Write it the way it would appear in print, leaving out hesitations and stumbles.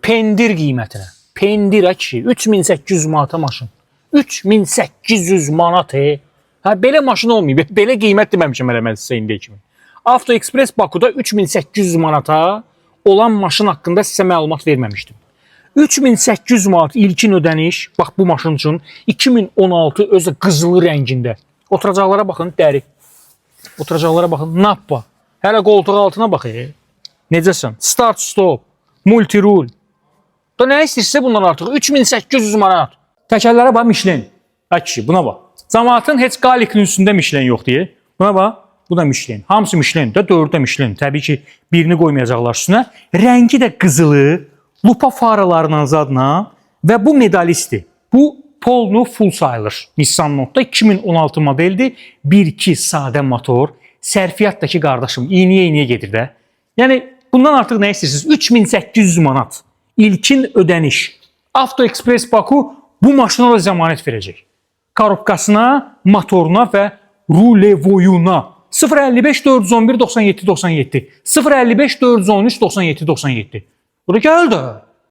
pendir qiymətinə. Pendir ki, 3800 manata maşın. 3800 manat. Ha, belə maşın olmayıb. Belə qiymət deməmişəm mən sizə indiyə kimi. Avto Express Bakuda 3800 manata olan maşın haqqında sizə məlumat verməmişdim. 3800 manat ilkin ödəniş, bax bu maşın üçün 2016 özü qızılı rəngində. Oturacaqlara baxın, dəri. Oturacaqlara baxın, nappa. Hələ qoltuq altına bax. Necəsən? Start, stop, multi-rule. Da nə istəyirsə bundan artıq 3800 manat. Təkərlərə bax, Michelin. Bak buna bax. Cəmaatın heç qalikinin üstündə Michelin yox deyə. Buna bax, bu da Michelin. Hamısı Michelin, də dördü də Michelin. Təbii ki, birini qoymayacaqlar üstünə. Rəngi də qızılı, lupa faralarla zadla və bu medalisti. Bu Polnu full sayılır. Nissan Note-da 2016 modeldir. 1.2 sadə motor. Sərfiyyat da ki, qardaşım, iyniyə gedir də. Yəni, bundan artıq nə istəyirsiniz? 3800 manat. İlkin ödəniş. Avto Express Baku bu maşına da zəmanət verəcək. Korobkasına, motoruna və rulevoyuna. 055 411 97 97. 055 413 97 97. Bu da gəl də.